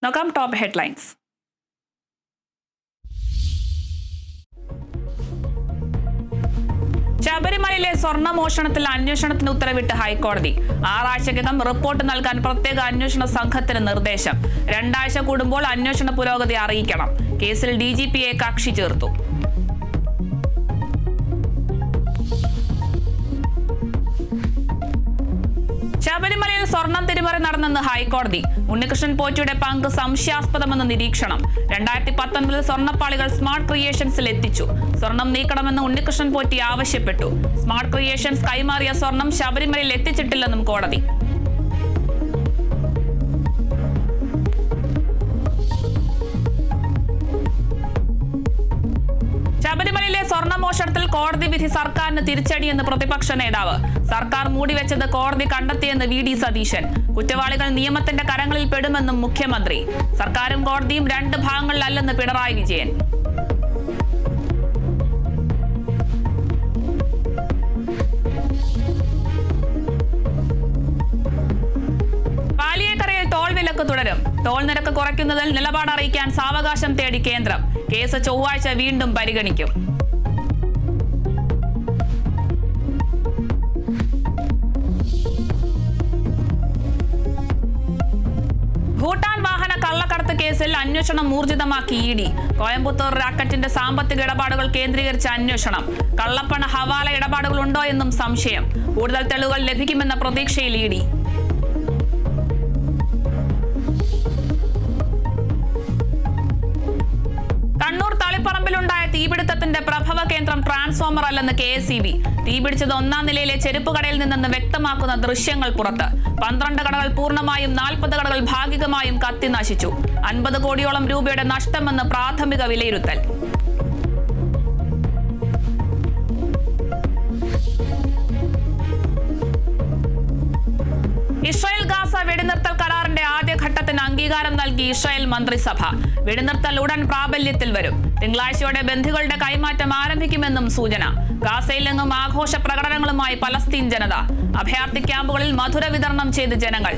നോക്കാം top headlines. ശബരിമലയിലെ സ്വർണ്ണമോഷണത്തിൽ അന്വേഷണത്തിന് ഉത്തരവിട്ട് ഹൈക്കോടതി. 6 ആഴ്ചയ്ക്കകം റിപ്പോർട്ട് നൽകാൻ പ്രത്യേക അന്വേഷണ സംഘത്തിന് നിർദ്ദേശം. 2 ആഴ്ച കൂടുമ്പോൾ അന്വേഷണ പുരോഗതി അറിയിക്കണം. കേസിൽ DGPയെ കക്ഷി ചേർത്തു. ശബരിമലയിൽ സ്വർണം തിരിമറി നടന്നെന്ന് ഹൈക്കോടതി. ഉണ്ണികൃഷ്ണൻ പോറ്റിയുടെ പങ്ക് സംശയാസ്പദമെന്ന് നിരീക്ഷണം. 2019 സ്വർണ്ണപ്പാളികൾ സ്മാർട്ട് ക്രിയേഷൻസിൽ എത്തിച്ചു. സ്വർണം നീക്കണമെന്ന് ഉണ്ണികൃഷ്ണൻ പോറ്റി ആവശ്യപ്പെട്ടു. സ്മാർട്ട് ക്രിയേഷൻസ് കൈമാറിയ സ്വർണം ശബരിമലയിൽ എത്തിച്ചിട്ടില്ലെന്നും കോടതി. ശബരിമലയിലെ സ്വർണ്ണമോഷണത്തിൽ കോടതി വിധി സർക്കാരിന് തിരിച്ചടിയെന്ന് പ്രതിപക്ഷ നേതാവ്. സർക്കാർ മൂടിവെച്ചത് കോടതി കണ്ടെത്തിയെന്ന് VD സതീശൻ. കുറ്റവാളികൾ നിയമത്തിന്റെ കരങ്ങളിൽ പെടുമെന്നും മുഖ്യമന്ത്രി. സർക്കാരും കോടതിയും 2 ഭാഗങ്ങളിലല്ലെന്ന് പിണറായി വിജയൻ. പാലിയേക്കരയിൽ ടോൾ വിലക്ക് തുടരും. ടോൾ നിരക്ക് കുറയ്ക്കുന്നതിൽ നിലപാട് അറിയിക്കാൻ സാവകാശം തേടി കേന്ദ്രം. കേസ് ചൊവ്വാഴ്ച വീണ്ടും പരിഗണിക്കും. ഭൂട്ടാൻ വാഹന കള്ളക്കടത്ത് കേസിൽ അന്വേഷണം ഊർജിതമാക്കി ED. കോയമ്പത്തൂർ റാക്കറ്റിന്റെ സാമ്പത്തിക ഇടപാടുകൾ കേന്ദ്രീകരിച്ച അന്വേഷണം. കള്ളപ്പണ ഹവാല ഇടപാടുകളുണ്ടോ എന്നും സംശയം. കൂടുതൽ തെളിവുകൾ ലഭിക്കുമെന്ന പ്രതീക്ഷയിൽ ED. കണ്ണൂർ തളിപ്പറമ്പിലുണ്ടായ തീപിടുത്തത്തിന്റെ പ്രഭവ കേന്ദ്രം ട്രാൻസ്ഫോമർ അല്ലെന്ന് KSEB. തീപിടിച്ചത് 1-ാം നിലയിലെ ചെരുപ്പ് കടയിൽ നിന്നെന്ന് വ്യക്തമാക്കുന്ന ദൃശ്യങ്ങൾ പുറത്ത്. 12 കടകൾ പൂർണ്ണമായും 40 കടകൾ ഭാഗികമായും കത്തി നശിച്ചു. 50 കോടിയോളം രൂപയുടെ നഷ്ടമെന്ന് പ്രാഥമിക വിലയിരുത്തൽ. ഇസ്രായേൽ ഗാസ വെടിനിർത്തൽ കരാറിന്റെ ആദ്യഘട്ടത്തിന് അംഗീകാരം നൽകി ഇസ്രായേൽ മന്ത്രിസഭ. വെടിനിർത്തൽ ഉടൻ പ്രാബല്യത്തിൽ വരും. തിങ്കളാഴ്ചയോടെ ബന്ദികളുടെ കൈമാറ്റം ആരംഭിക്കുമെന്നും സൂചന. ഗാസയിൽ നിന്നും ആഘോഷ പ്രകടനങ്ങളുമായി പലസ്തീൻ ജനത. അഭയാർത്ഥി ക്യാമ്പുകളിൽ മധുര വിതരണം ചെയ്ത് ജനങ്ങൾ.